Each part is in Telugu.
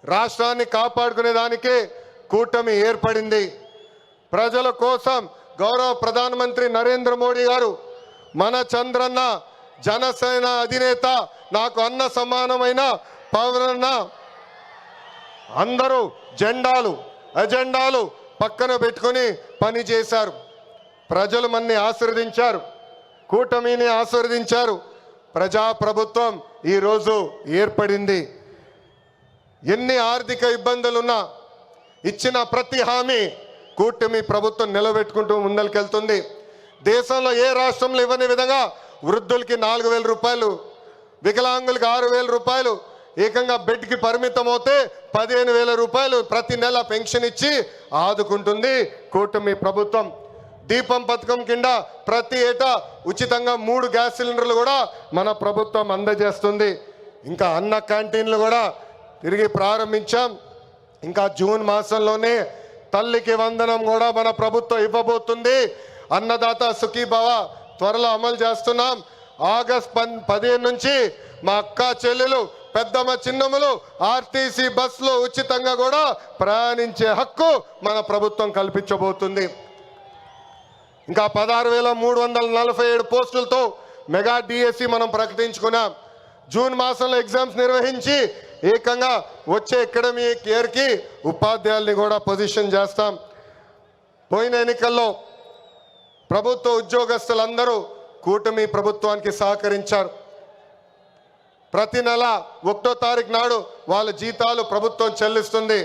రాష్ట్రాన్ని కాపాడుకునే దానికి కూటమి ఏర్పడింది. ప్రజల కోసం గౌరవ ప్రధానమంత్రి నరేంద్ర మోడీ గారు మన చంద్రన్న జనసేన అధినేత నాకు అన్న సమానమైన పవనన్న అందరూ అజెండాలు పక్కన పెట్టుకొని పని చేశారు. ప్రజలు మన్ని ఆశీర్వదించారు, కూటమిని ఆశీర్వదించారు. ప్రజాప్రభుత్వం ఈరోజు ఏర్పడింది. ఎన్ని ఆర్థిక ఇబ్బందులున్నా ఇచ్చిన ప్రతి హామీ కూటమి ప్రభుత్వం నిలబెట్టుకుంటూ ముందరికెళ్తుంది. దేశంలో ఏ రాష్ట్రంలో ఇవ్వని విధంగా వృద్ధులకి 4,000 రూపాయలు, వికలాంగులకి 6,000 రూపాయలు, ఏకంగా బెడ్కి పరిమితం అవుతే 15,000 రూపాయలు ప్రతి నెల పెన్షన్ ఇచ్చి ఆదుకుంటుంది కూటమి ప్రభుత్వం. దీపం పథకం కింద ప్రతి ఏటా ఉచితంగా 3 గ్యాస్ సిలిండర్లు కూడా మన ప్రభుత్వం అందజేస్తుంది. ఇంకా అన్న క్యాంటీన్లు కూడా తిరిగి ప్రారంభించాం. ఇంకా జూన్ మాసంలోనే తల్లికి వందనం కూడా మన ప్రభుత్వం ఇవ్వబోతుంది. అన్నదాత సుఖీభవ త్వరలో అమలు చేస్తున్నాం. ఆగస్ట్ 15 నుంచి మా అక్క చెల్లెలు, పెద్దమ్మ, చిన్నమ్మలు ఆర్టీసీ బస్సులో ఉచితంగా కూడా ప్రయాణించే హక్కు మన ప్రభుత్వం కల్పించబోతుంది. ఇంకా 16,347 పోస్టులతో మెగా డిఎస్సి మనం ప్రకటించుకున్నాం. జూన్ మాసంలో ఎగ్జామ్స్ నిర్వహించి ఏకంగా వచ్చే అకాడమిక్ ఇయర్కి ఉపాధ్యాయుల్ని కూడా పొజిషన్ చేస్తాం. పోయిన ఎన్నికల్లో ప్రభుత్వ ఉద్యోగస్తులందరూ కూటమి ప్రభుత్వానికి సహకరించారు. ప్రతి నెల 1వ తారీఖు నాడు వాళ్ళ జీతాలు ప్రభుత్వం చెల్లిస్తుంది.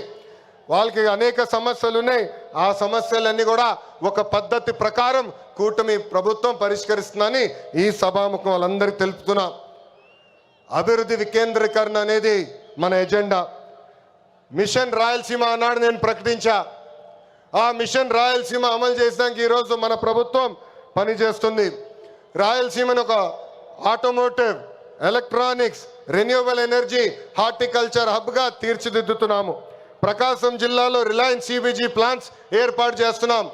వాళ్ళకి అనేక సమస్యలు ఉన్నాయి. ఆ సమస్యలన్నీ కూడా ఒక పద్ధతి ప్రకారం కూటమి ప్రభుత్వం పరిష్కరిస్తుందని ఈ సభాముఖం వాళ్ళందరికీ తెలుపుతున్నాం. అభివృద్ధి వికేంద్రీకరణ అనేది మన ఎజెండా. మిషన్ రాయలసీమ అన్నాడు నేను ప్రకటించా. ఆ మిషన్ రాయలసీమ అమలు చేసడానికి ఈరోజు మన ప్రభుత్వం పనిచేస్తుంది. రాయలసీమను ఒక automotive, electronics, renewable energy, horticulture హబ్గా తీర్చిదిద్దుతున్నాము. ప్రకాశం జిల్లాలో రిలయన్స్ సిబిజీ ప్లాంట్స్ ఏర్పాటు చేస్తున్నాం.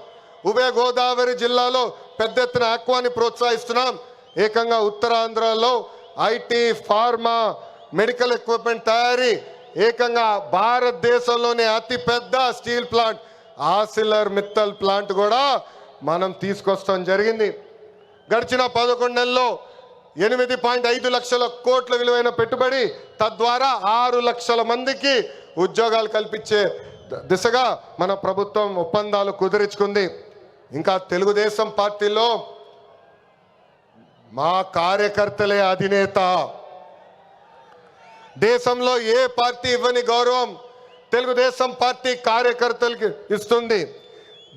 ఉభయ గోదావరి జిల్లాలో పెద్ద ఎత్తున ఆక్వాని ప్రోత్సహిస్తున్నాం. ఏకంగా ఉత్తరాంధ్రలో ఐటీ, ఫార్మా, మెడికల్ ఎక్విప్మెంట్ తయారీ, ఏకంగా భారతదేశంలోనే అతిపెద్ద స్టీల్ ప్లాంట్ ఆసిలర్ మిత్తల్ ప్లాంట్ కూడా మనం తీసుకొస్తాం జరిగింది. గడిచిన 11 నెలల్లో 8.5 లక్షల కోట్ల విలువైన పెట్టుబడి, తద్వారా 6 లక్షల మందికి ఉద్యోగాలు కల్పించే దిశగా మన ప్రభుత్వం ఒప్పందాలు కుదుర్చుకుంది. ఇంకా తెలుగుదేశం పార్టీలో మా కార్యకర్తలే అధినేత. దేశంలో ఏ పార్టీ ఇవ్వని గౌరవం తెలుగుదేశం పార్టీ కార్యకర్తలకి ఇస్తుంది.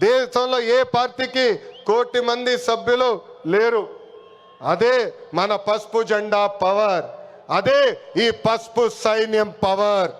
దేశంలో ఏ పార్టీకి 1 కోటి మంది సభ్యులు లేరు. అదే మన పసుపు జెండా పవర్, అదే ఈ పసుపు సైన్యం పవర్.